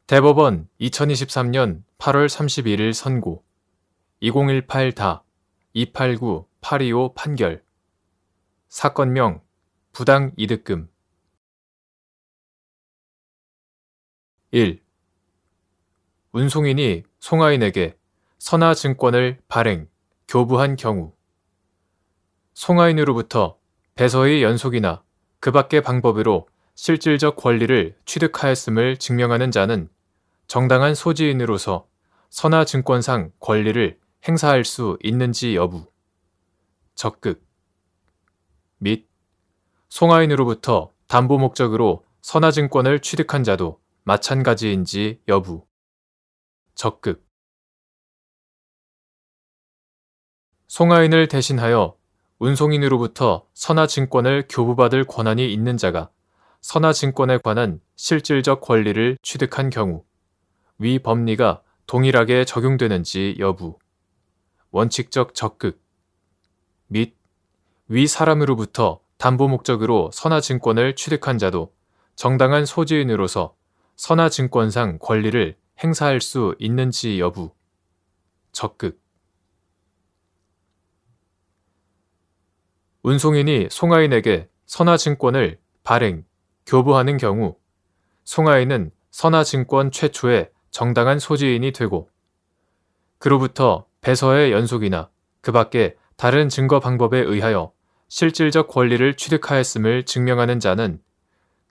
대법원 2023년 8월 31일 선고 2018-289-825 판결 사건명 부당 이득금 1. 운송인이 송하인에게 선하증권을 발행, 교부한 경우 송하인으로부터 배서의 연속이나 그 밖의 방법으로 실질적 권리를 취득하였음을 증명하는 자는 정당한 소지인으로서 선하증권상 권리를 행사할 수 있는지 여부, 적극, 및 송하인으로부터 담보 목적으로 선하증권을 취득한 자도 마찬가지인지 여부, 적극. 송하인을 대신하여 운송인으로부터 선하증권을 교부받을 권한이 있는 자가 선하증권에 관한 실질적 권리를 취득한 경우 위 법리가 동일하게 적용되는지 여부, 원칙적 적극, 및 위 사람으로부터 담보 목적으로 선하증권을 취득한 자도 정당한 소지인으로서 선하증권상 권리를 행사할 수 있는지 여부, 적극. 운송인이 송하인에게 선하증권을 발행, 교부하는 경우 송하인은 선하증권 최초의 정당한 소지인이 되고 그로부터 배서의 연속이나 그 밖의 다른 증거 방법에 의하여 실질적 권리를 취득하였음을 증명하는 자는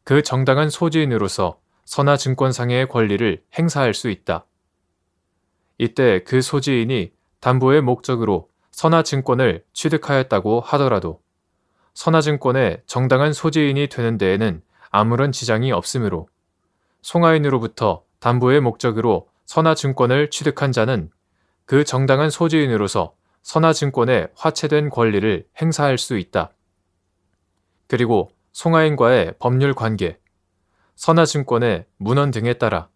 그 정당한 소지인으로서 선하증권상의 권리를 행사할 수 있다. 이때 그 소지인이 담보의 목적으로 선하증권을 취득하였다고 하더라도 선하증권의 정당한 소지인이 되는 데에는 아무런 지장이 없으므로 송하인으로부터 담보의 목적으로 선하증권을 취득한 자는 그 정당한 소지인으로서 선하증권의 화체된 권리를 행사할 수 있다. 그리고 송하인과의 법률 관계, 선하증권의 문헌 등에 따라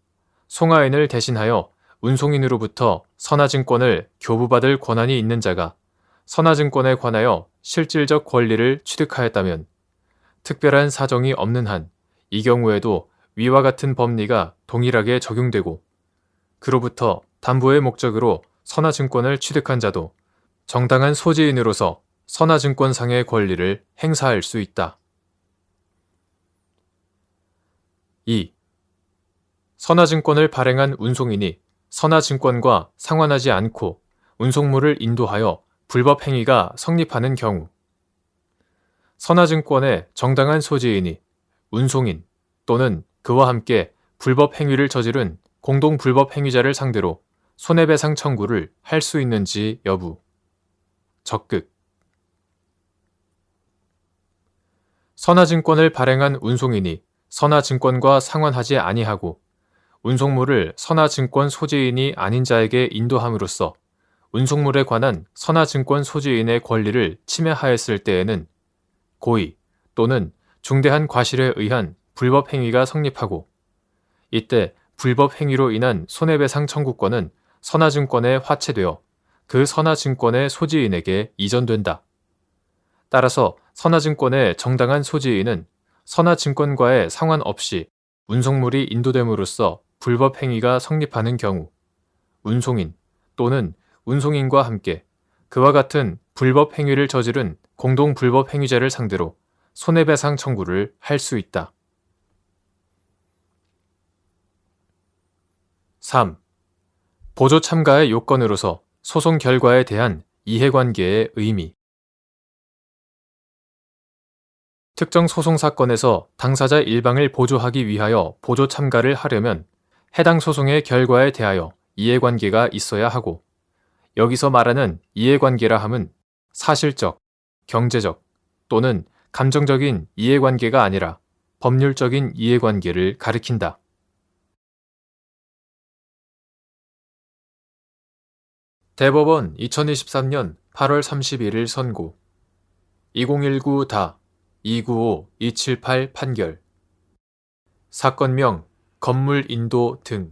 송하인을 대신하여 운송인으로부터 선하증권을 교부받을 권한이 있는 자가 선하증권에 관하여 실질적 권리를 취득하였다면 특별한 사정이 없는 한 이 경우에도 위와 같은 법리가 동일하게 적용되고 그로부터 담보의 목적으로 선하증권을 취득한 자도 정당한 소지인으로서 선하증권상의 권리를 행사할 수 있다. 2. 선하증권을 발행한 운송인이 선하증권과 상환하지 않고 운송물을 인도하여 불법 행위가 성립하는 경우 선하증권의 정당한 소지인이 운송인 또는 그와 함께 불법 행위를 저지른 공동 불법 행위자를 상대로 손해배상 청구를 할 수 있는지 여부, 적극. 선하증권을 발행한 운송인이 선하증권과 상환하지 아니하고 운송물을 선하증권 소지인이 아닌 자에게 인도함으로써 운송물에 관한 선하증권 소지인의 권리를 침해하였을 때에는 고의 또는 중대한 과실에 의한 불법 행위가 성립하고 이때 불법 행위로 인한 손해배상 청구권은 선하증권에 화체되어 그 선하증권의 소지인에게 이전된다. 따라서 선하증권의 정당한 소지인은 선하증권과의 상관없이 운송물이 인도됨으로써 불법 행위가 성립하는 경우 운송인 또는 운송인과 함께 그와 같은 불법 행위를 저지른 공동 불법 행위자를 상대로 손해배상 청구를 할 수 있다. 3. 보조 참가의 요건으로서 소송 결과에 대한 이해관계의 의미. 특정 소송 사건에서 당사자 일방을 보조하기 위하여 보조 참가를 하려면 해당 소송의 결과에 대하여 이해관계가 있어야 하고 여기서 말하는 이해관계라 함은 사실적, 경제적 또는 감정적인 이해관계가 아니라 법률적인 이해관계를 가리킨다. 대법원 2023년 8월 31일 선고 2019-295-278 판결 사건명 건물 인도 등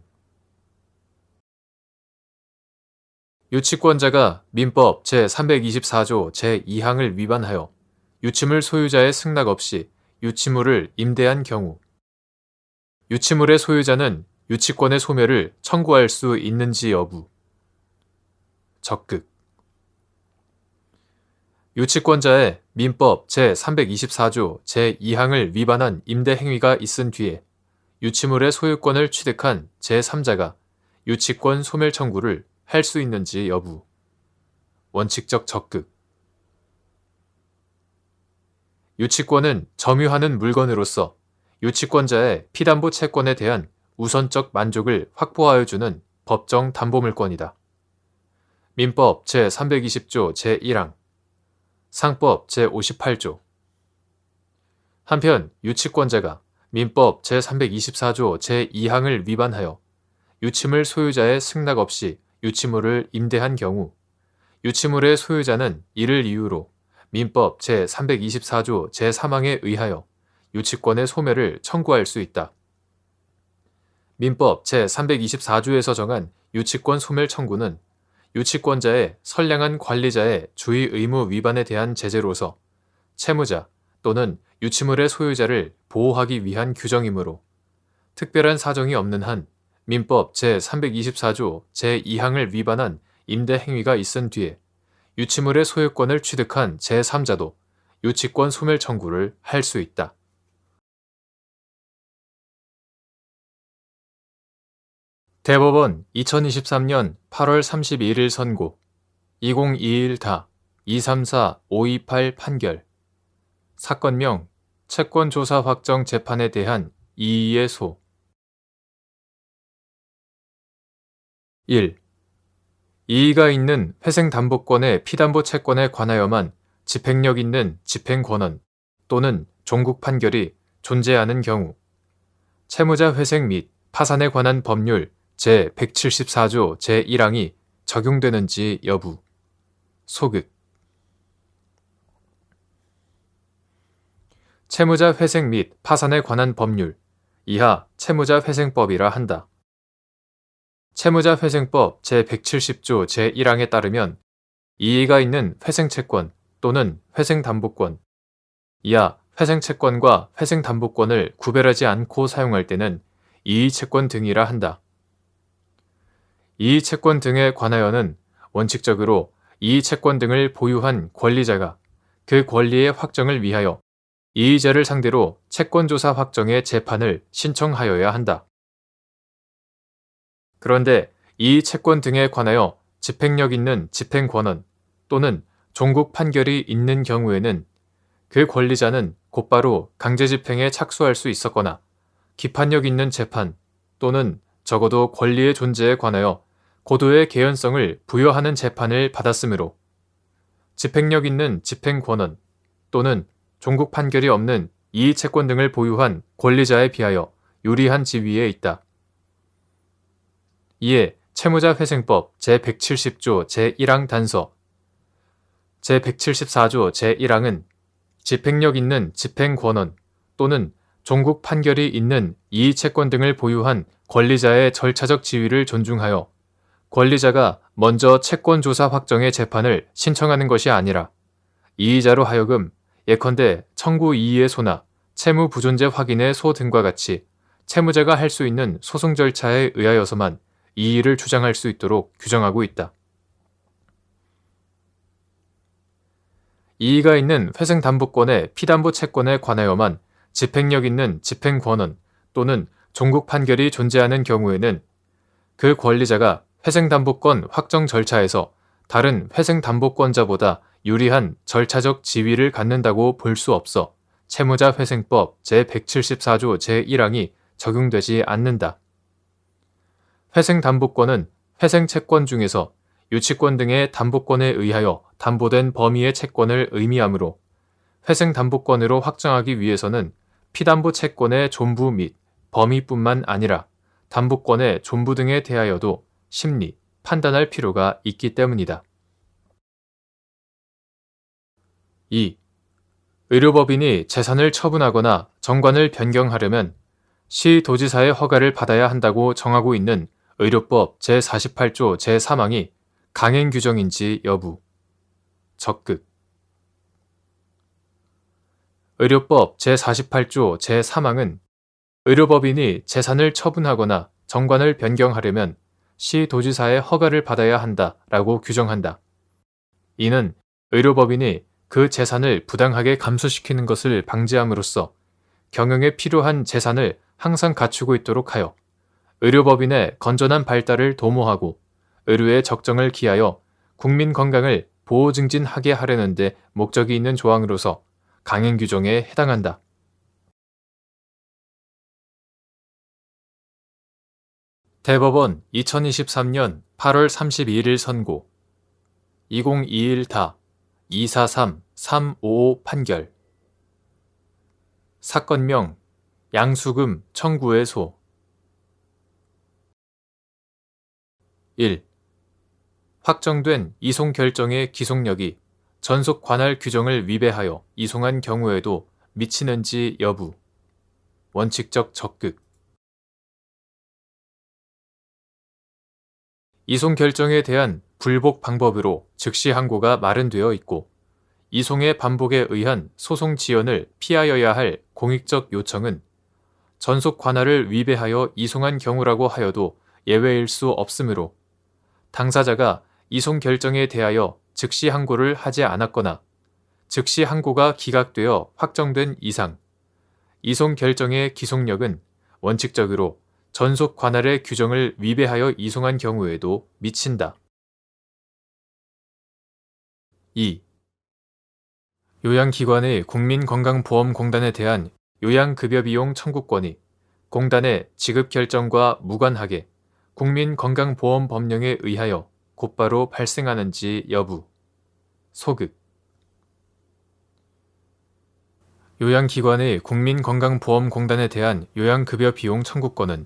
유치권자가 민법 제324조 제2항을 위반하여 유치물 소유자의 승낙 없이 유치물을 임대한 경우 유치물의 소유자는 유치권의 소멸을 청구할 수 있는지 여부. 적극. 유치권자의 민법 제324조 제2항을 위반한 임대 행위가 있은 뒤에 유치물의 소유권을 취득한 제3자가 유치권 소멸 청구를 할 수 있는지 여부. 원칙적 적극. 유치권은 점유하는 물건으로서 유치권자의 피담보 채권에 대한 우선적 만족을 확보하여 주는 법정 담보물권이다. 민법 제320조 제1항, 상법 제58조. 한편 유치권자가 민법 제324조 제2항을 위반하여 유치물 소유자의 승낙 없이 유치물을 임대한 경우 유치물의 소유자는 이를 이유로 민법 제324조 제3항에 의하여 유치권의 소멸을 청구할 수 있다. 민법 제324조에서 정한 유치권 소멸 청구는 유치권자의 선량한 관리자의 주의 의무 위반에 대한 제재로서 채무자 또는 유치물의 소유자를 보호하기 위한 규정이므로 특별한 사정이 없는 한 민법 제324조 제2항을 위반한 임대 행위가 있은 뒤에 유치물의 소유권을 취득한 제3자도 유치권 소멸 청구를 할 수 있다. 대법원 2023년 8월 31일 선고 2021다 234528 판결 사건명 채권조사 확정 재판에 대한 이의의 소 1. 이의가 있는 회생담보권의 피담보 채권에 관하여만 집행력 있는 집행권원 또는 종국 판결이 존재하는 경우 채무자 회생 및 파산에 관한 법률 제174조 제1항이 적용되는지 여부. 소극. 채무자 회생 및 파산에 관한 법률 이하 채무자 회생법이라 한다. 채무자 회생법 제170조 제1항에 따르면 이의가 있는 회생채권 또는 회생담보권 이하 회생채권과 회생담보권을 구별하지 않고 사용할 때는 이의채권 등이라 한다. 이의채권 등에 관하여는 원칙적으로 이의채권 등을 보유한 권리자가 그 권리의 확정을 위하여 이의자를 상대로 채권조사 확정의 재판을 신청하여야 한다. 그런데 이의채권 등에 관하여 집행력 있는 집행권원 또는 종국 판결이 있는 경우에는 그 권리자는 곧바로 강제집행에 착수할 수 있었거나 기판력 있는 재판 또는 적어도 권리의 존재에 관하여 고도의 개연성을 부여하는 재판을 받았으므로 집행력 있는 집행권원 또는 종국 판결이 없는 이의채권 등을 보유한 권리자에 비하여 유리한 지위에 있다. 이에 채무자회생법 제170조 제1항 단서 제174조 제1항은 집행력 있는 집행권원 또는 종국 판결이 있는 이의채권 등을 보유한 권리자의 절차적 지위를 존중하여 권리자가 먼저 채권조사 확정의 재판을 신청하는 것이 아니라 이의자로 하여금 예컨대 청구 이의의 소나 채무 부존재 확인의 소 등과 같이 채무자가 할 수 있는 소송 절차에 의하여서만 이의를 주장할 수 있도록 규정하고 있다. 이의가 있는 회생담보권의 피담보 채권에 관하여만 집행력 있는 집행권원 또는 종국 판결이 존재하는 경우에는 그 권리자가 회생담보권 확정 절차에서 다른 회생담보권자보다 유리한 절차적 지위를 갖는다고 볼 수 없어 채무자회생법 제174조 제1항이 적용되지 않는다. 회생담보권은 회생채권 중에서 유치권 등의 담보권에 의하여 담보된 범위의 채권을 의미하므로 회생담보권으로 확정하기 위해서는 피담보 채권의 존부 및 범위뿐만 아니라 담보권의 존부 등에 대하여도 심리, 판단할 필요가 있기 때문이다. 2. 의료법인이 재산을 처분하거나 정관을 변경하려면 시도지사의 허가를 받아야 한다고 정하고 있는 의료법 제48조 제3항이 강행 규정인지 여부. 적극. 의료법 제48조 제3항은 의료법인이 재산을 처분하거나 정관을 변경하려면 시도지사의 허가를 받아야 한다라고 규정한다. 이는 의료법인이 그 재산을 부당하게 감소시키는 것을 방지함으로써 경영에 필요한 재산을 항상 갖추고 있도록 하여 의료법인의 건전한 발달을 도모하고 의료의 적정을 기하여 국민 건강을 보호 증진하게 하려는 데 목적이 있는 조항으로서 강행 규정에 해당한다. 대법원 2023년 8월 32일 선고 2021다 243-355 판결 사건명 양수금 청구의소 1. 확정된 이송 결정의 기속력이 전속 관할 규정을 위배하여 이송한 경우에도 미치는지 여부 원칙적 적극 이송 결정에 대한 불복 방법으로 즉시 항고가 마련되어 있고 이송의 반복에 의한 소송 지연을 피하여야 할 공익적 요청은 전속 관할을 위배하여 이송한 경우라고 하여도 예외일 수 없으므로 당사자가 이송 결정에 대하여 즉시 항고를 하지 않았거나 즉시 항고가 기각되어 확정된 이상 이송 결정의 기속력은 원칙적으로 전속 관할의 규정을 위배하여 이송한 경우에도 미친다. 2. 요양기관의 국민건강보험공단에 대한 요양급여비용 청구권이 공단의 지급결정과 무관하게 국민건강보험법령에 의하여 곧바로 발생하는지 여부 소극 요양기관의 국민건강보험공단에 대한 요양급여비용 청구권은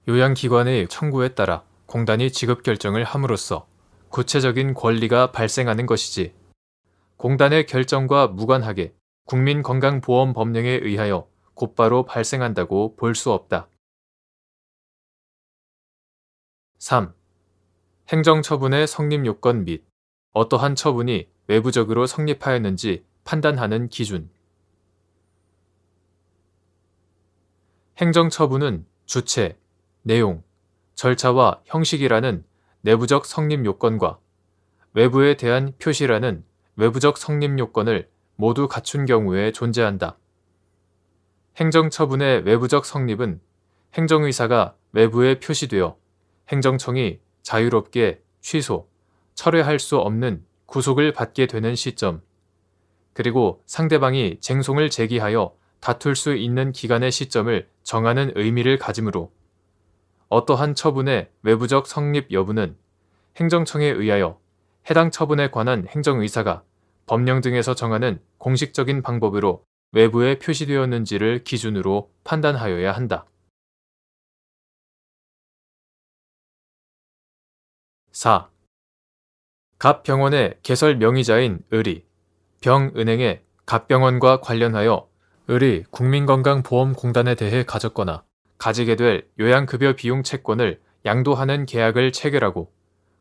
요양기관의 청구에 따라 공단이 지급결정을 함으로써 구체적인 권리가 발생하는 것이지 공단의 결정과 무관하게 국민건강보험법령에 의하여 곧바로 발생한다고 볼 수 없다. 3. 행정처분의 성립요건 및 어떠한 처분이 외부적으로 성립하였는지 판단하는 기준 행정처분은 주체, 내용, 절차와 형식이라는 내부적 성립요건과 외부에 대한 표시라는 외부적 성립요건을 모두 갖춘 경우에 존재한다. 행정처분의 외부적 성립은 행정의사가 외부에 표시되어 행정청이 자유롭게 취소, 철회할 수 없는 구속을 받게 되는 시점, 그리고 상대방이 쟁송을 제기하여 다툴 수 있는 기간의 시점을 정하는 의미를 가지므로 어떠한 처분의 외부적 성립 여부는 행정청에 의하여 해당 처분에 관한 행정의사가 법령 등에서 정하는 공식적인 방법으로 외부에 표시되었는지를 기준으로 판단하여야 한다. 4. 갑 병원의 개설 명의자인 을이 병은행에 갑 병원과 관련하여 을이 국민건강보험공단에 대해 가졌거나 가지게 될 요양급여 비용 채권을 양도하는 계약을 체결하고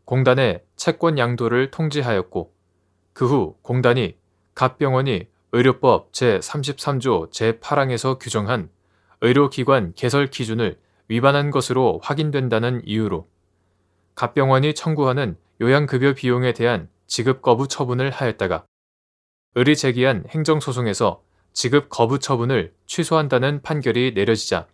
공단에 채권 양도를 통지하였고 그 후 공단이 갑 병원이 의료법 제33조 제8항에서 규정한 의료기관 개설 기준을 위반한 것으로 확인된다는 이유로 갑 병원이 청구하는 요양급여 비용에 대한 지급 거부 처분을 하였다가 을이 제기한 행정소송에서 지급 거부 처분을 취소한다는 판결이 내려지자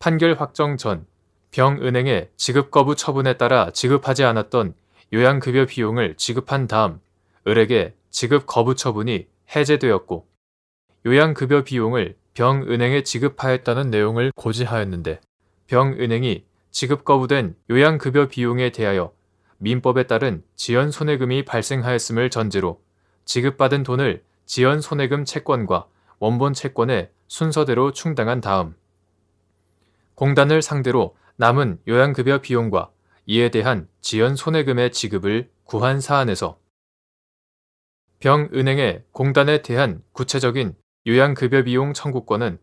판결 확정 전 병은행의 지급 거부 처분에 따라 지급하지 않았던 요양급여 비용을 지급한 다음 을에게 지급 거부 처분이 해제되었고 요양급여 비용을 병은행에 지급하였다는 내용을 고지하였는데 병은행이 지급 거부된 요양급여 비용에 대하여 민법에 따른 지연손해금이 발생하였음을 전제로 지급받은 돈을 지연손해금 채권과 원본 채권에 순서대로 충당한 다음 공단을 상대로 남은 요양급여 비용과 이에 대한 지연손해금의 지급을 구한 사안에서 병은행의 공단에 대한 구체적인 요양급여 비용 청구권은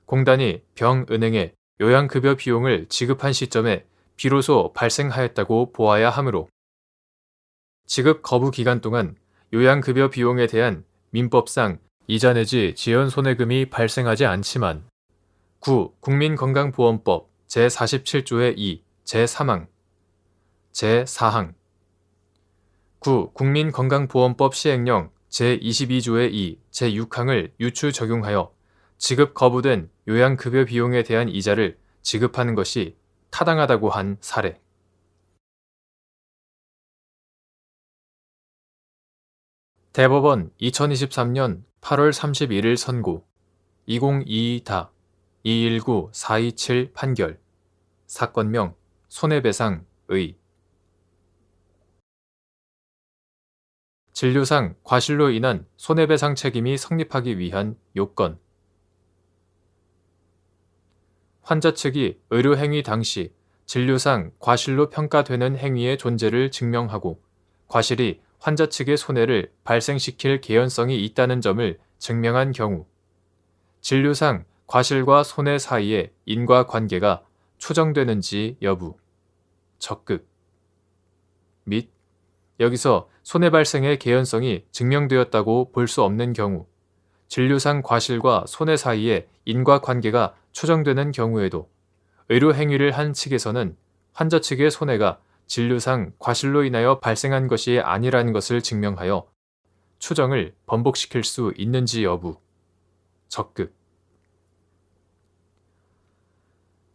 공단이 병은행에 요양급여 비용을 지급한 시점에 비로소 발생하였다고 보아야 하므로 지급 거부 기간 동안 요양급여 비용에 대한 민법상 이자 내지 지연손해금이 발생하지 않지만 9. 국민건강보험법 제47조의 2 제3항 제4항 9. 국민건강보험법 시행령 제22조의 2 제6항을 유추 적용하여 지급 거부된 요양급여 비용에 대한 이자를 지급하는 것이 타당하다고 한 사례. 대법원 2023년 8월 31일 선고 2022-219427 판결 사건명 손해배상의 진료상 과실로 인한 손해배상 책임이 성립하기 위한 요건. 환자 측이 의료행위 당시 진료상 과실로 평가되는 행위의 존재를 증명하고 과실이 환자 측의 손해를 발생시킬 개연성이 있다는 점을 증명한 경우 진료상 과실과 손해 사이의 인과관계가 추정되는지 여부, 적극 및 여기서 손해 발생의 개연성이 증명되었다고 볼 수 없는 경우 진료상 과실과 손해 사이의 인과관계가 추정되는 경우에도 의료행위를 한 측에서는 환자 측의 손해가 진료상 과실로 인하여 발생한 것이 아니라는 것을 증명하여 추정을 번복시킬 수 있는지 여부, 적극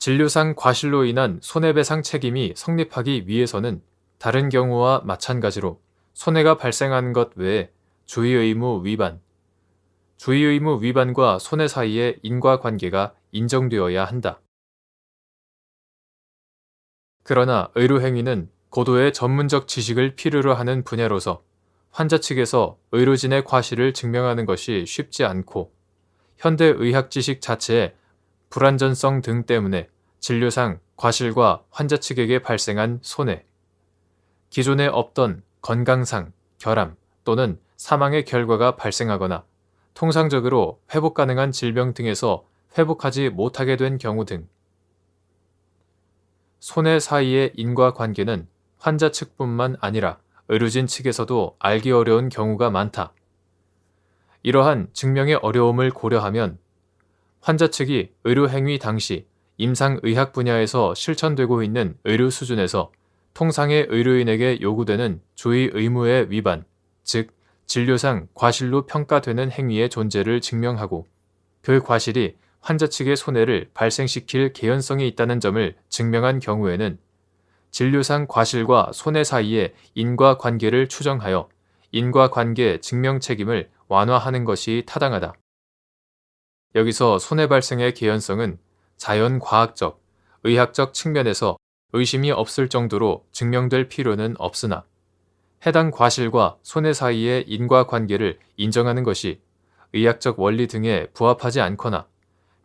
진료상 과실로 인한 손해배상 책임이 성립하기 위해서는 다른 경우와 마찬가지로 손해가 발생한 것 외에 주의의무 위반, 주의의무 위반과 손해 사이의 인과관계가 인정되어야 한다. 그러나 의료행위는 고도의 전문적 지식을 필요로 하는 분야로서 환자 측에서 의료진의 과실을 증명하는 것이 쉽지 않고 현대의학 지식 자체의 불완전성 등 때문에 진료상 과실과 환자 측에게 발생한 손해, 기존에 없던 건강상, 결함 또는 사망의 결과가 발생하거나 통상적으로 회복 가능한 질병 등에서 회복하지 못하게 된 경우 등 손해 사이의 인과관계는 환자 측뿐만 아니라 의료진 측에서도 알기 어려운 경우가 많다. 이러한 증명의 어려움을 고려하면 환자 측이 의료행위 당시 임상의학 분야에서 실천되고 있는 의료 수준에서 통상의 의료인에게 요구되는 주의 의무의 위반, 즉 진료상 과실로 평가되는 행위의 존재를 증명하고 그 과실이 환자 측의 손해를 발생시킬 개연성이 있다는 점을 증명한 경우에는 진료상 과실과 손해 사이의 인과관계를 추정하여 인과관계 증명 책임을 완화하는 것이 타당하다. 여기서 손해 발생의 개연성은 자연과학적, 의학적 측면에서 의심이 없을 정도로 증명될 필요는 없으나 해당 과실과 손해 사이의 인과관계를 인정하는 것이 의학적 원리 등에 부합하지 않거나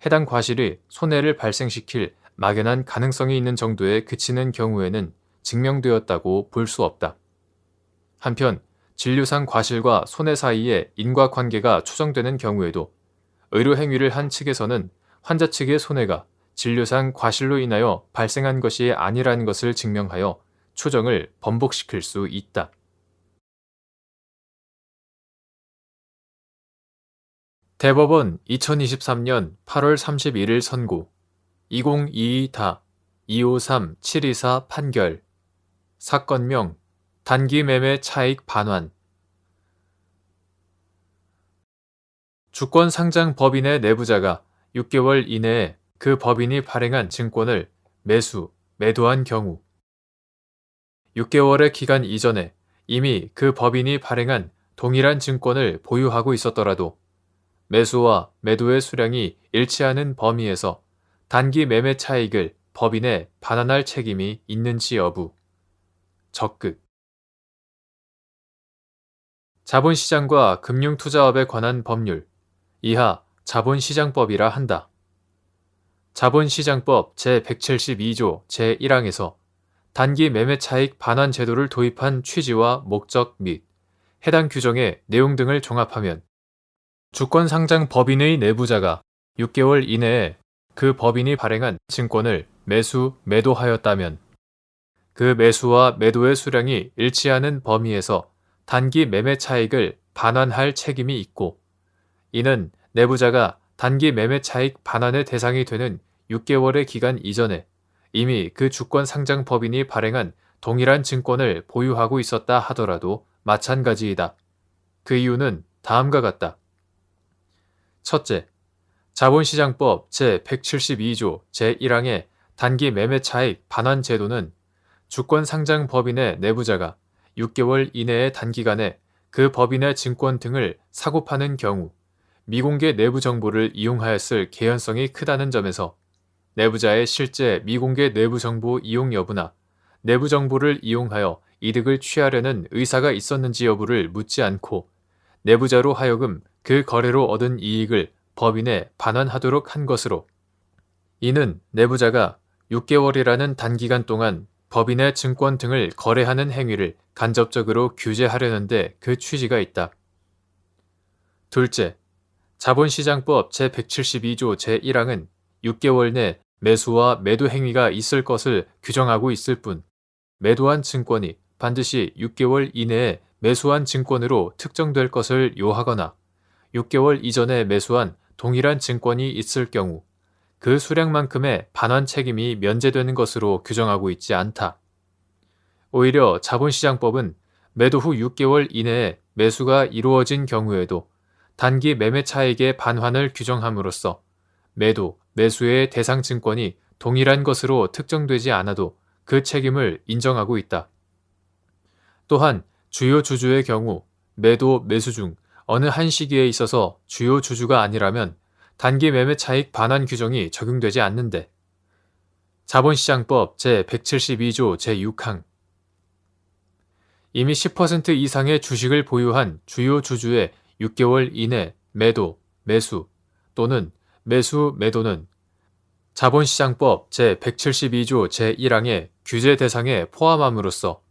해당 과실이 손해를 발생시킬 막연한 가능성이 있는 정도에 그치는 경우에는 증명되었다고 볼 수 없다. 한편 진료상 과실과 손해 사이의 인과관계가 추정되는 경우에도 의료행위를 한 측에서는 환자 측의 손해가 진료상 과실로 인하여 발생한 것이 아니라는 것을 증명하여 추정을 번복시킬 수 있다. 대법원 2023년 8월 31일 선고 2022-253724 판결 사건명 단기매매 차익 반환 주권상장 법인의 내부자가 6개월 이내에 그 법인이 발행한 증권을 매도한 경우 6개월의 기간 이전에 이미 그 법인이 발행한 동일한 증권을 보유하고 있었더라도 매수와 매도의 수량이 일치하는 범위에서 단기 매매 차익을 법인에 반환할 책임이 있는지 여부, 적극 자본시장과 금융투자업에 관한 법률 이하 자본시장법이라 한다. 자본시장법 제172조 제1항에서 단기 매매차익 반환 제도를 도입한 취지와 목적 및 해당 규정의 내용 등을 종합하면 주권상장 법인의 내부자가 6개월 이내에 그 법인이 발행한 증권을 매도하였다면 그 매수와 매도의 수량이 일치하는 범위에서 단기 매매 차익을 반환할 책임이 있고 이는 내부자가 단기 매매 차익 반환의 대상이 되는 6개월의 기간 이전에 이미 그 주권 상장 법인이 발행한 동일한 증권을 보유하고 있었다 하더라도 마찬가지이다. 그 이유는 다음과 같다. 첫째, 자본시장법 제172조 제1항의 단기 매매 차익 반환 제도는 주권 상장 법인의 내부자가 6개월 이내의 단기간에 그 법인의 증권 등을 사고 파는 경우 미공개 내부 정보를 이용하였을 개연성이 크다는 점에서 내부자의 실제 미공개 내부 정보 이용 여부나 내부 정보를 이용하여 이득을 취하려는 의사가 있었는지 여부를 묻지 않고 내부자로 하여금 그 거래로 얻은 이익을 법인에 반환하도록 한 것으로, 이는 내부자가 6개월이라는 단기간 동안 법인의 증권 등을 거래하는 행위를 간접적으로 규제하려는데 그 취지가 있다. 둘째, 자본시장법 제172조 제1항은 6개월 내 매수와 매도 행위가 있을 것을 규정하고 있을 뿐, 매도한 증권이 반드시 6개월 이내에 매수한 증권으로 특정될 것을 요하거나 6개월 이전에 매수한 동일한 증권이 있을 경우 그 수량만큼의 반환 책임이 면제되는 것으로 규정하고 있지 않다. 오히려 자본시장법은 매도 후 6개월 이내에 매수가 이루어진 경우에도 단기 매매 차익의 반환을 규정함으로써 매도, 매수의 대상 증권이 동일한 것으로 특정되지 않아도 그 책임을 인정하고 있다. 또한 주요 주주의 경우 매도, 매수 중 어느 한 시기에 있어서 주요 주주가 아니라면 단기 매매 차익 반환 규정이 적용되지 않는데, 자본시장법 제172조 제6항 이미 10% 이상의 주식을 보유한 주요 주주의 6개월 이내 매도, 매수 또는 매수, 매도는 자본시장법 제172조 제1항의 규제 대상에 포함함으로써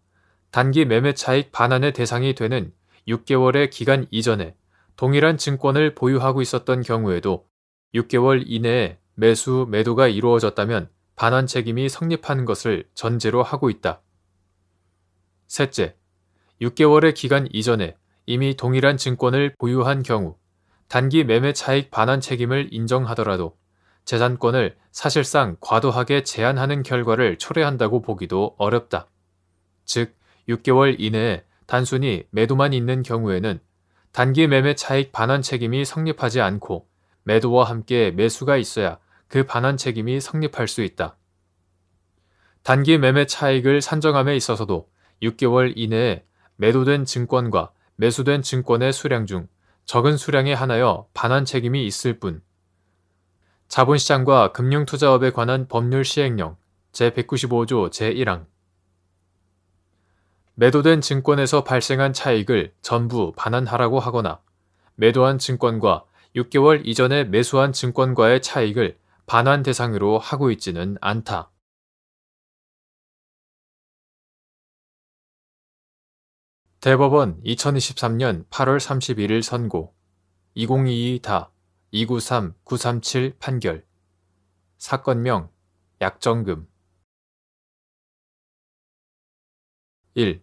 단기 매매 차익 반환의 대상이 되는 6개월의 기간 이전에 동일한 증권을 보유하고 있었던 경우에도 6개월 이내에 매수, 매도가 이루어졌다면 반환 책임이 성립하는 것을 전제로 하고 있다. 셋째, 6개월의 기간 이전에 이미 동일한 증권을 보유한 경우 단기 매매 차익 반환 책임을 인정하더라도 재산권을 사실상 과도하게 제한하는 결과를 초래한다고 보기도 어렵다. 즉, 6개월 이내에 단순히 매도만 있는 경우에는 단기 매매 차익 반환 책임이 성립하지 않고 매도와 함께 매수가 있어야 그 반환 책임이 성립할 수 있다. 단기 매매 차익을 산정함에 있어서도 6개월 이내에 매도된 증권과 매수된 증권의 수량 중 적은 수량에 한하여 반환 책임이 있을 뿐, 자본시장과 금융투자업에 관한 법률 시행령 제195조 제1항 매도된 증권에서 발생한 차익을 전부 반환하라고 하거나 매도한 증권과 6개월 이전에 매수한 증권과의 차익을 반환 대상으로 하고 있지는 않다. 대법원 2023년 8월 31일 선고 2022-293-937 판결 사건명 약정금 1.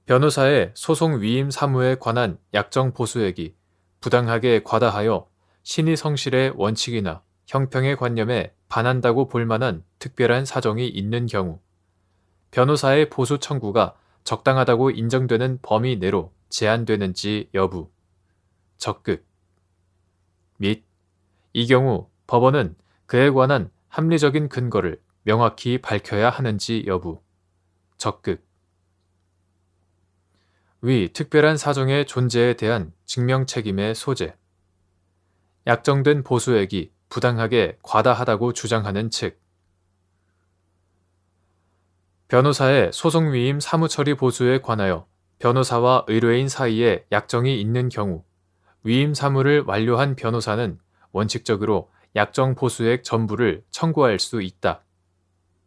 변호사의 소송 위임 사무에 관한 약정 보수액이 부당하게 과다하여 신의 성실의 원칙이나 형평의 관념에 반한다고 볼 만한 특별한 사정이 있는 경우 변호사의 보수 청구가 적당하다고 인정되는 범위 내로 제한되는지 여부, 적극 및 이 경우 법원은 그에 관한 합리적인 근거를 명확히 밝혀야 하는지 여부, 적극 위 특별한 사정의 존재에 대한 증명 책임의 소재, 약정된 보수액이 부당하게 과다하다고 주장하는 측, 변호사의 소송 위임 사무처리 보수에 관하여 변호사와 의뢰인 사이에 약정이 있는 경우 위임 사무를 완료한 변호사는 원칙적으로 약정 보수액 전부를 청구할 수 있다.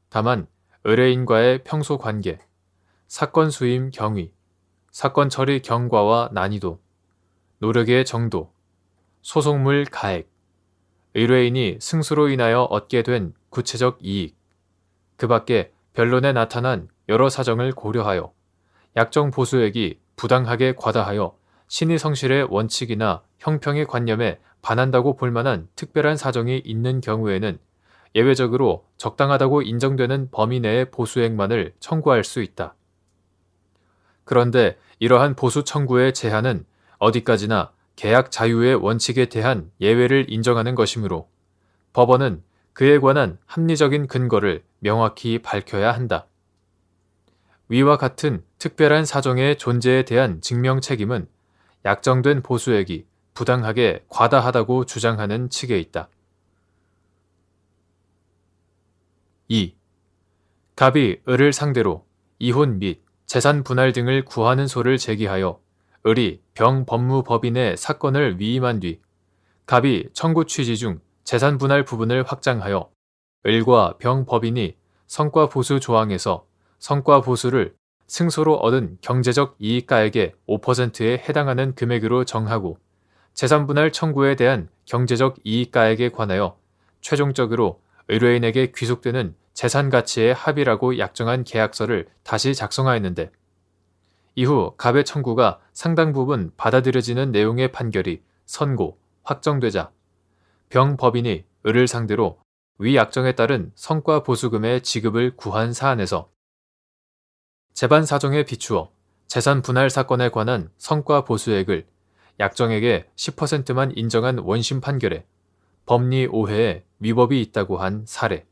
다만 의뢰인과의 평소 관계, 사건 수임 경위, 사건 처리 경과와 난이도, 노력의 정도, 소송물 가액, 의뢰인이 승소로 인하여 얻게 된 구체적 이익, 그 밖에 변론에 나타난 여러 사정을 고려하여 약정 보수액이 부당하게 과다하여 신의 성실의 원칙이나 형평의 관념에 반한다고 볼 만한 특별한 사정이 있는 경우에는 예외적으로 적당하다고 인정되는 범위 내의 보수액만을 청구할 수 있다. 그런데 이러한 보수 청구의 제한은 어디까지나 계약 자유의 원칙에 대한 예외를 인정하는 것이므로 법원은 그에 관한 합리적인 근거를 명확히 밝혀야 한다. 위와 같은 특별한 사정의 존재에 대한 증명 책임은 약정된 보수액이 부당하게 과다하다고 주장하는 측에 있다. 2. 갑이 을을 상대로 이혼 및 재산 분할 등을 구하는 소를 제기하여 을이 병법무법인의 사건을 위임한 뒤 갑이 청구 취지 중 재산 분할 부분을 확장하여 을과 병법인이 성과 보수 조항에서 성과 보수를 승소로 얻은 경제적 이익가액의 5%에 해당하는 금액으로 정하고 재산 분할 청구에 대한 경제적 이익가액에 관하여 최종적으로 의뢰인에게 귀속되는 재산 가치의 합의라고 약정한 계약서를 다시 작성하였는데 이후 갑의 청구가 상당 부분 받아들여지는 내용의 판결이 선고, 확정되자 병법인이 을을 상대로 위 약정에 따른 성과 보수금의 지급을 구한 사안에서 재반 사정에 비추어 재산 분할 사건에 관한 성과 보수액을 약정액의 10%만 인정한 원심 판결에 법리 오해에 위법이 있다고 한 사례.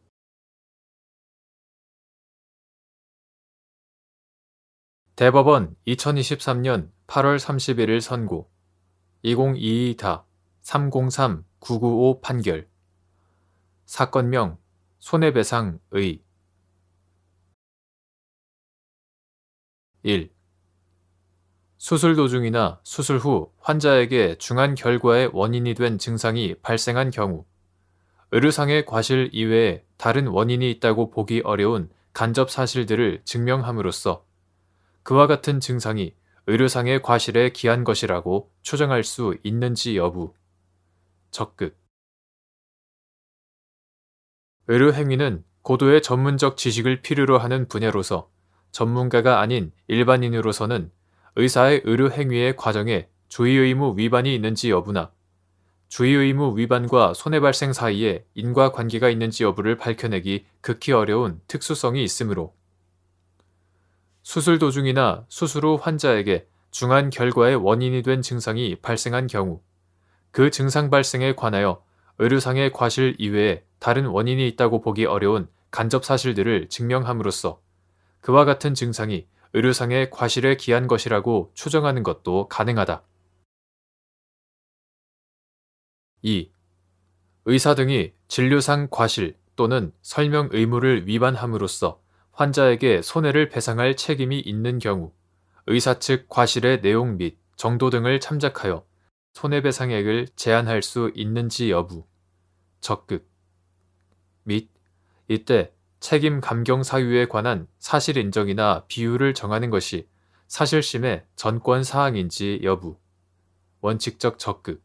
대법원 2023년 8월 31일 선고 2022-303-995 판결 사건명 손해배상의 1. 수술 도중이나 수술 후 환자에게 중한 결과의 원인이 된 증상이 발생한 경우 의료상의 과실 이외에 다른 원인이 있다고 보기 어려운 간접 사실들을 증명함으로써 그와 같은 증상이 의료상의 과실에 기한 것이라고 추정할 수 있는지 여부. 적극. 의료행위는 고도의 전문적 지식을 필요로 하는 분야로서 전문가가 아닌 일반인으로서는 의사의 의료행위의 과정에 주의의무 위반이 있는지 여부나 주의의무 위반과 손해발생 사이에 인과관계가 있는지 여부를 밝혀내기 극히 어려운 특수성이 있으므로 수술 도중이나 수술 후 환자에게 중한 결과의 원인이 된 증상이 발생한 경우 그 증상 발생에 관하여 의료상의 과실 이외에 다른 원인이 있다고 보기 어려운 간접 사실들을 증명함으로써 그와 같은 증상이 의료상의 과실에 기한 것이라고 추정하는 것도 가능하다. 2. 의사 등이 진료상 과실 또는 설명 의무를 위반함으로써 환자에게 손해를 배상할 책임이 있는 경우 의사 측 과실의 내용 및 정도 등을 참작하여 손해배상액을 제한할 수 있는지 여부. 적극. 및 이때 책임 감경 사유에 관한 사실 인정이나 비율을 정하는 것이 사실심의 전권 사항인지 여부. 원칙적 적극.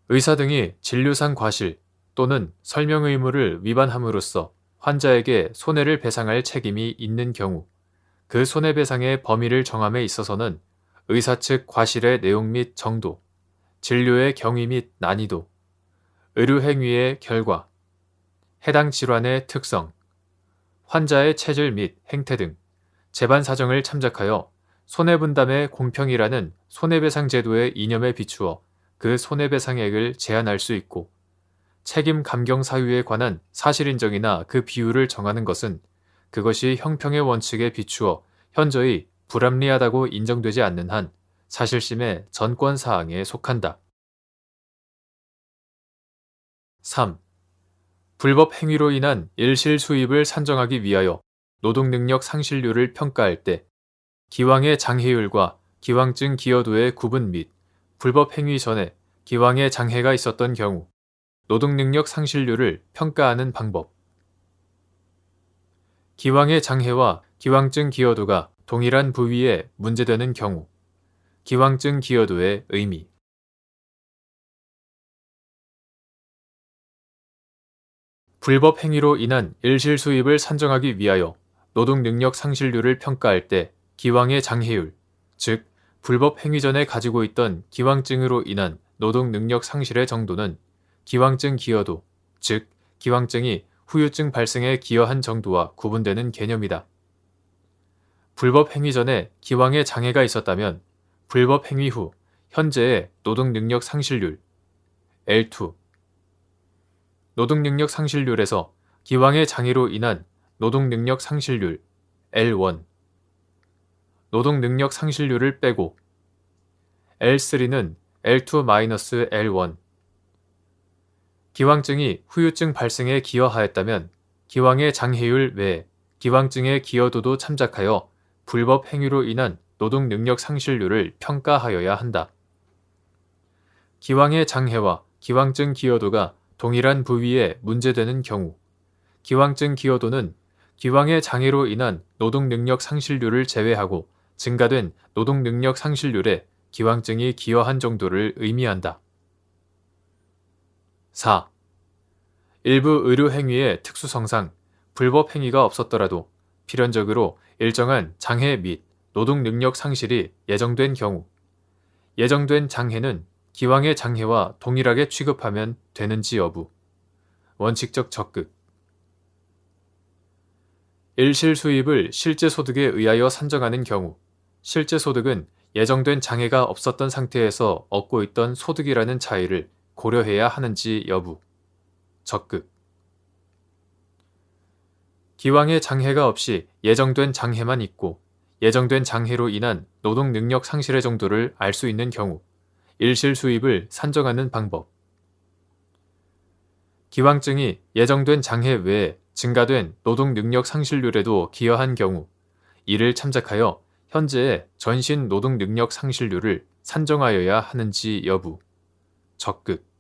의사 등이 진료상 과실 또는 설명 의무를 위반함으로써 환자에게 손해를 배상할 책임이 있는 경우 그 손해배상의 범위를 정함에 있어서는 의사 측 과실의 내용 및 정도, 진료의 경위 및 난이도, 의료행위의 결과, 해당 질환의 특성, 환자의 체질 및 행태 등 재반 사정을 참작하여 손해분담의 공평이라는 손해배상 제도의 이념에 비추어 그 손해배상액을 제한할 수 있고 책임 감경 사유에 관한 사실인정이나 그 비율을 정하는 것은 그것이 형평의 원칙에 비추어 현저히 불합리하다고 인정되지 않는 한 사실심의 전권 사항에 속한다. 3. 불법 행위로 인한 일실 수입을 산정하기 위하여 노동능력 상실률을 평가할 때 기왕의 장해율과 기왕증 기여도의 구분 및 불법 행위 전에 기왕의 장해가 있었던 경우 노동능력 상실률을 평가하는 방법. 기왕의 장해와 기왕증 기여도가 동일한 부위에 문제되는 경우 기왕증 기여도의 의미. 불법 행위로 인한 일실 수입을 산정하기 위하여 노동능력 상실률을 평가할 때 기왕의 장해율, 즉 불법 행위 전에 가지고 있던 기왕증으로 인한 노동능력 상실의 정도는 기왕증 기여도, 즉 기왕증이 후유증 발생에 기여한 정도와 구분되는 개념이다. 불법 행위 전에 기왕에 장애가 있었다면 불법 행위 후 현재의 노동능력 상실률 L2, 노동능력 상실률에서 기왕의 장애로 인한 노동능력 상실률 L1, 노동능력 상실률을 빼고 L3는 L2-L1, 기왕증이 후유증 발생에 기여하였다면 기왕의 장애율 외에 기왕증의 기여도도 참작하여 불법 행위로 인한 노동능력 상실률을 평가하여야 한다. 기왕의 장애와 기왕증 기여도가 동일한 부위에 문제되는 경우 기왕증 기여도는 기왕의 장애로 인한 노동능력 상실률을 제외하고 증가된 노동능력 상실률에 기왕증이 기여한 정도를 의미한다. 4. 일부 의료행위의 특수성상 불법 행위가 없었더라도 필연적으로 일정한 장애 및 노동능력 상실이 예정된 경우 예정된 장애는 기왕의 장애와 동일하게 취급하면 되는지 여부 원칙적 적극 일실 수입을 실제 소득에 의하여 산정하는 경우 실제 소득은 예정된 장애가 없었던 상태에서 얻고 있던 소득이라는 차이를 고려해야 하는지 여부 적극 기왕의 장애가 없이 예정된 장애만 있고 예정된 장애로 인한 노동능력 상실의 정도를 알 수 있는 경우 일실 수입을 산정하는 방법 기왕증이 예정된 장애 외에 증가된 노동능력 상실률에도 기여한 경우 이를 참작하여 현재의 전신 노동능력 상실률을 산정하여야 하는지 여부 적극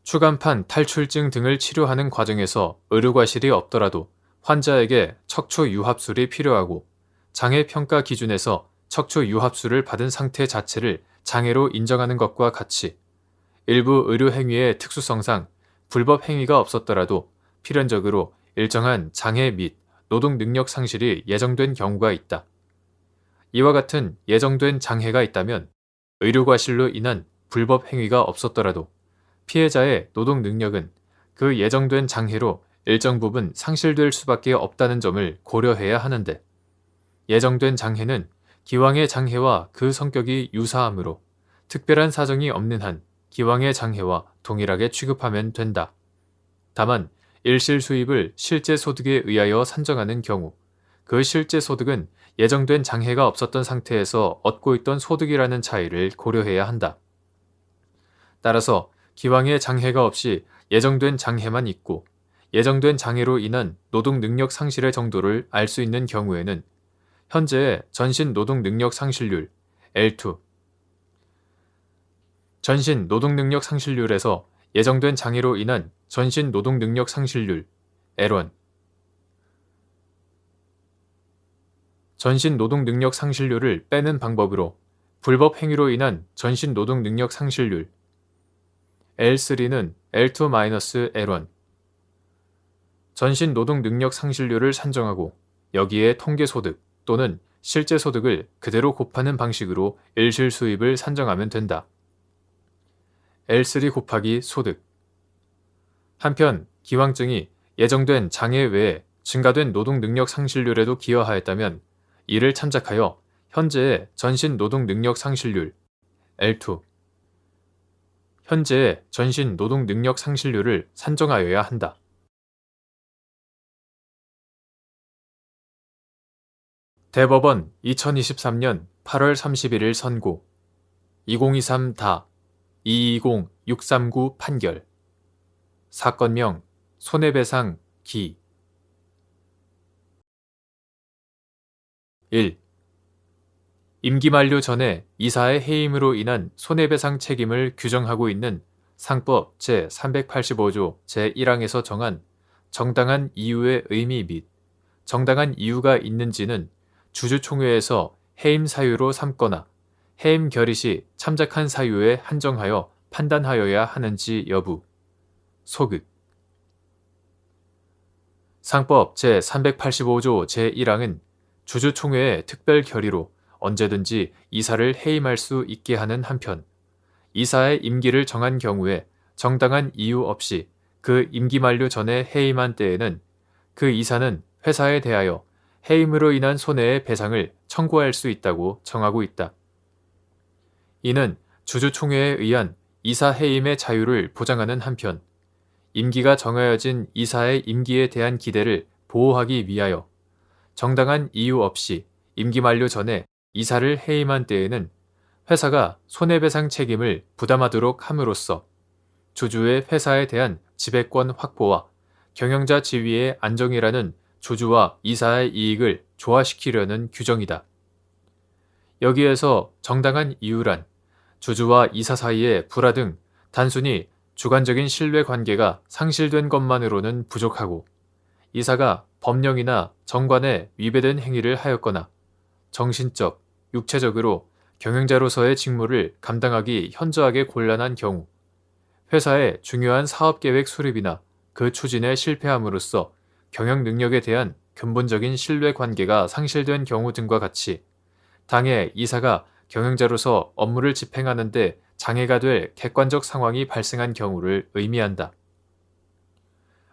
추간판 탈출증 등을 치료하는 과정에서 의료과실이 없더라도 환자에게 척추 유합술이 필요하고 장애평가 기준에서 척추 유합술을 받은 상태 자체를 장애로 인정하는 것과 같이 일부 의료행위의 특수성상 불법 행위가 없었더라도 필연적으로 일정한 장애 및 노동능력 상실이 예정된 경우가 있다. 이와 같은 예정된 장애가 있다면 의료과실로 인한 불법 행위가 없었더라도 피해자의 노동능력은 그 예정된 장애로 일정 부분 상실될 수밖에 없다는 점을 고려해야 하는데 예정된 장애는 기왕의 장애와 그 성격이 유사하므로 특별한 사정이 없는 한 기왕의 장애와 동일하게 취급하면 된다. 다만 일실 수입을 실제 소득에 의하여 산정하는 경우 그 실제 소득은 예정된 장애가 없었던 상태에서 얻고 있던 소득이라는 차이를 고려해야 한다. 따라서 기왕의 장애가 없이 예정된 장애만 있고 예정된 장애로 인한 노동능력 상실의 정도를 알 수 있는 경우에는 현재의 전신 노동능력 상실률 L2 전신 노동능력 상실률에서 예정된 장애로 인한 전신 노동능력 상실률 L1 전신 노동능력 상실률을 빼는 방법으로 불법 행위로 인한 전신 노동능력 상실률 L3는 L2-L1 전신 노동능력 상실률을 산정하고 여기에 통계소득 또는 실제소득을 그대로 곱하는 방식으로 일실수입을 산정하면 된다. L3 곱하기 소득 한편 기왕증이 예정된 장애 외에 증가된 노동능력 상실률에도 기여하였다면 이를 참작하여 현재의 전신 노동능력 상실률 L2 현재의 전신 노동능력 상실률을 산정하여야 한다. 대법원 2023년 8월 31일 선고 2023다 220639 판결 사건명 손해배상 기 1. 임기 만료 전에 이사의 해임으로 인한 손해배상 책임을 규정하고 있는 상법 제385조 제1항에서 정한 정당한 이유의 의미 및 정당한 이유가 있는지는 주주총회에서 해임 사유로 삼거나 해임 결의 시 참작한 사유에 한정하여 판단하여야 하는지 여부 소극 상법 제385조 제1항은 주주총회의 특별 결의로 언제든지 이사를 해임할 수 있게 하는 한편 이사의 임기를 정한 경우에 정당한 이유 없이 그 임기 만료 전에 해임한 때에는 그 이사는 회사에 대하여 해임으로 인한 손해의 배상을 청구할 수 있다고 정하고 있다. 이는 주주총회에 의한 이사 해임의 자유를 보장하는 한편 임기가 정해진 이사의 임기에 대한 기대를 보호하기 위하여 정당한 이유 없이 임기 만료 전에 이사를 해임한 때에는 회사가 손해배상 책임을 부담하도록 함으로써 주주의 회사에 대한 지배권 확보와 경영자 지위의 안정이라는 주주와 이사의 이익을 조화시키려는 규정이다. 여기에서 정당한 이유란 주주와 이사 사이의 불화 등 단순히 주관적인 신뢰 관계가 상실된 것만으로는 부족하고 이사가 법령이나 정관에 위배된 행위를 하였거나 정신적, 육체적으로 경영자로서의 직무를 감당하기 현저하게 곤란한 경우 회사의 중요한 사업계획 수립이나 그 추진에 실패함으로써 경영 능력에 대한 근본적인 신뢰 관계가 상실된 경우 등과 같이 당해 이사가 경영자로서 업무를 집행하는 데 장애가 될 객관적 상황이 발생한 경우를 의미한다.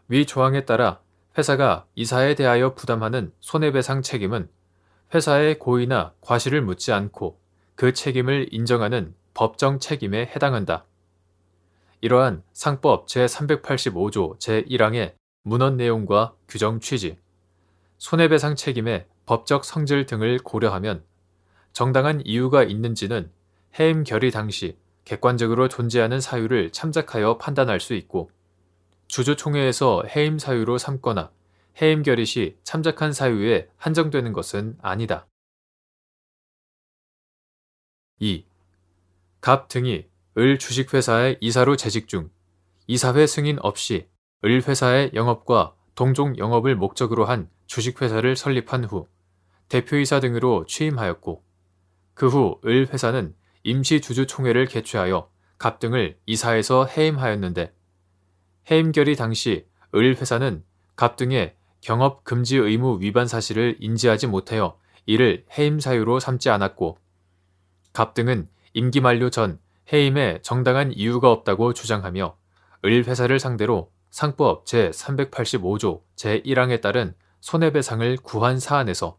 위 조항에 따라 회사가 이사에 대하여 부담하는 손해배상 책임은 회사의 고의나 과실을 묻지 않고 그 책임을 인정하는 법정 책임에 해당한다. 이러한 상법 제385조 제1항의 문헌 내용과 규정 취지, 손해배상 책임의 법적 성질 등을 고려하면 정당한 이유가 있는지는 해임 결의 당시 객관적으로 존재하는 사유를 참작하여 판단할 수 있고 주주총회에서 해임 사유로 삼거나 해임 결의 시 참작한 사유에 한정되는 것은 아니다. 2. 갑 등이 을 주식회사의 이사로 재직 중 이사회 승인 없이 을 회사의 영업과 동종 영업을 목적으로 한 주식회사를 설립한 후 대표이사 등으로 취임하였고 그 후 을 회사는 임시주주총회를 개최하여 갑 등을 이사에서 해임하였는데 해임 결의 당시 을 회사는 갑 등의 경업 금지 의무 위반 사실을 인지하지 못하여 이를 해임 사유로 삼지 않았고 갑 등은 임기 만료 전 해임에 정당한 이유가 없다고 주장하며 을 회사를 상대로 상법 제385조 제1항에 따른 손해배상을 구한 사안에서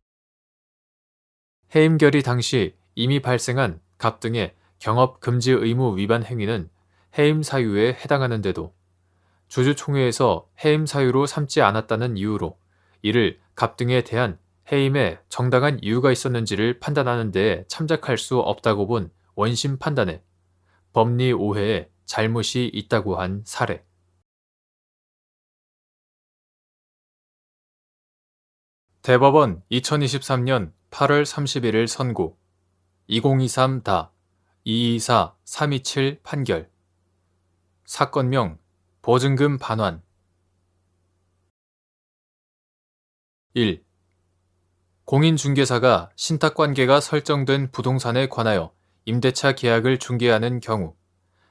해임 결의 당시 이미 발생한 갑 등의 경업 금지 의무 위반 행위는 해임 사유에 해당하는데도 주주총회에서 해임 사유로 삼지 않았다는 이유로 이를 갑 등에 대한 해임에 정당한 이유가 있었는지를 판단하는 데 참작할 수 없다고 본 원심 판단에 법리 오해에 잘못이 있다고 한 사례. 대법원 2023년 8월 31일 선고 2023-224-327 판결 사건명 보증금 반환 1. 공인중개사가 신탁관계가 설정된 부동산에 관하여 임대차 계약을 중개하는 경우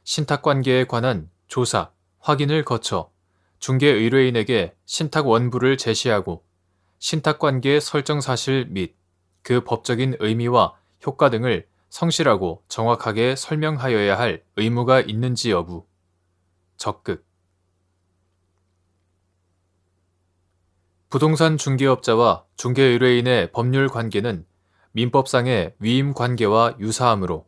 신탁관계에 관한 조사, 확인을 거쳐 중개의뢰인에게 신탁 원부를 제시하고 신탁관계의 설정 사실 및 그 법적인 의미와 효과 등을 성실하고 정확하게 설명하여야 할 의무가 있는지 여부. 적극. 부동산 중개업자와 중개의뢰인의 법률 관계는 민법상의 위임 관계와 유사하므로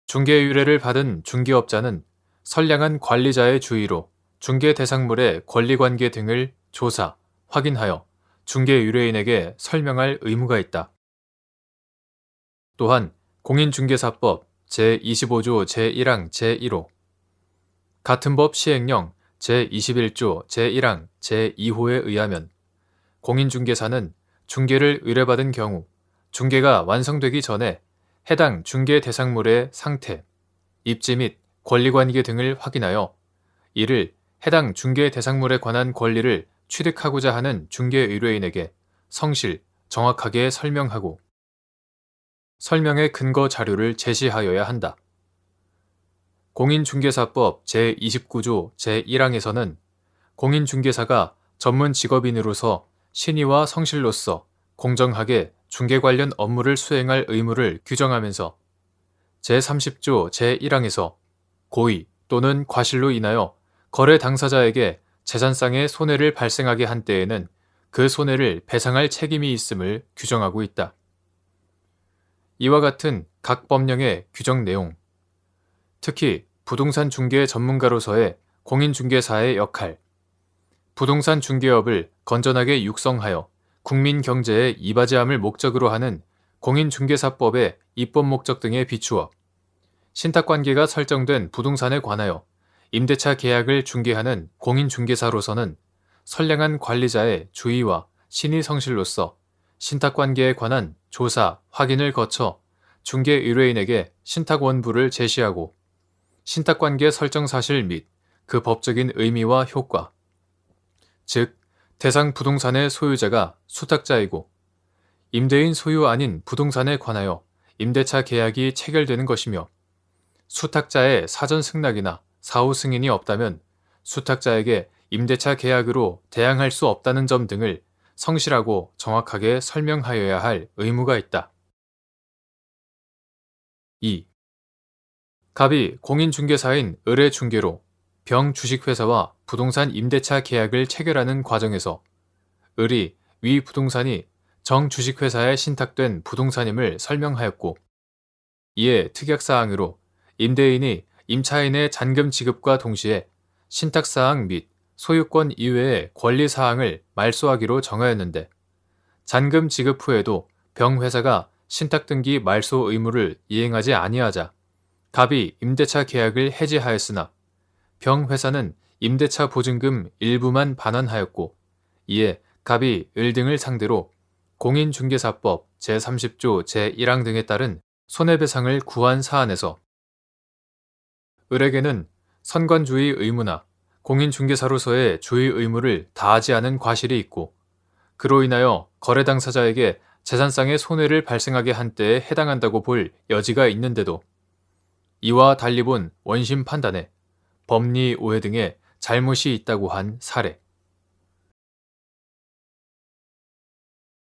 중개 의뢰를 받은 중개업자는 선량한 관리자의 주의로 중개 대상물의 권리관계 등을 조사, 확인하여 중개 의뢰인에게 설명할 의무가 있다. 또한 공인중개사법 제25조 제1항 제1호 같은 법 시행령 제21조 제1항 제2호에 의하면 공인중개사는 중개를 의뢰받은 경우 중개가 완성되기 전에 해당 중개 대상물의 상태, 입지 및 권리관계 등을 확인하여 이를 해당 중개 대상물에 관한 권리를 취득하고자 하는 중개 의뢰인에게 성실, 정확하게 설명하고 설명의 근거 자료를 제시하여야 한다. 공인중개사법 제29조 제1항에서는 공인중개사가 전문 직업인으로서 신의와 성실로서 공정하게 중개 관련 업무를 수행할 의무를 규정하면서 제30조 제1항에서 고의 또는 과실로 인하여 거래 당사자에게 재산상의 손해를 발생하게 한 때에는 그 손해를 배상할 책임이 있음을 규정하고 있다. 이와 같은 각 법령의 규정 내용, 특히 부동산 중개 전문가로서의 공인중개사의 역할, 부동산 중개업을 건전하게 육성하여 국민 경제에 이바지함을 목적으로 하는 공인중개사법의 입법 목적 등에 비추어 신탁관계가 설정된 부동산에 관하여 임대차 계약을 중개하는 공인중개사로서는 선량한 관리자의 주의와 신의 성실로서 신탁관계에 관한 조사, 확인을 거쳐 중개 의뢰인에게 신탁원부를 제시하고 신탁관계 설정 사실 및 그 법적인 의미와 효과, 즉 대상 부동산의 소유자가 수탁자이고 임대인 소유 아닌 부동산에 관하여 임대차 계약이 체결되는 것이며 수탁자의 사전 승낙이나 사후 승인이 없다면 수탁자에게 임대차 계약으로 대항할 수 없다는 점 등을 성실하고 정확하게 설명하여야 할 의무가 있다. 2. 갑이 공인중개사인 의뢰중개로 병주식회사와 부동산 임대차 계약을 체결하는 과정에서 을이 위 부동산이 정주식회사에 신탁된 부동산임을 설명하였고, 이에 특약사항으로 임대인이 임차인의 잔금 지급과 동시에 신탁사항 및 소유권 이외의 권리사항을 말소하기로 정하였는데, 잔금 지급 후에도 병회사가 신탁등기 말소 의무를 이행하지 아니하자 갑이 임대차 계약을 해지하였으나 병회사는 임대차 보증금 일부만 반환하였고, 이에 갑이 을 등을 상대로 공인중개사법 제30조 제1항 등에 따른 손해배상을 구한 사안에서 을에게는 선관주의 의무나 공인중개사로서의 주의 의무를 다하지 않은 과실이 있고, 그로 인하여 거래 당사자에게 재산상의 손해를 발생하게 한 때에 해당한다고 볼 여지가 있는데도 이와 달리 본 원심 판단에 법리 오해 등의 잘못이 있다고 한 사례.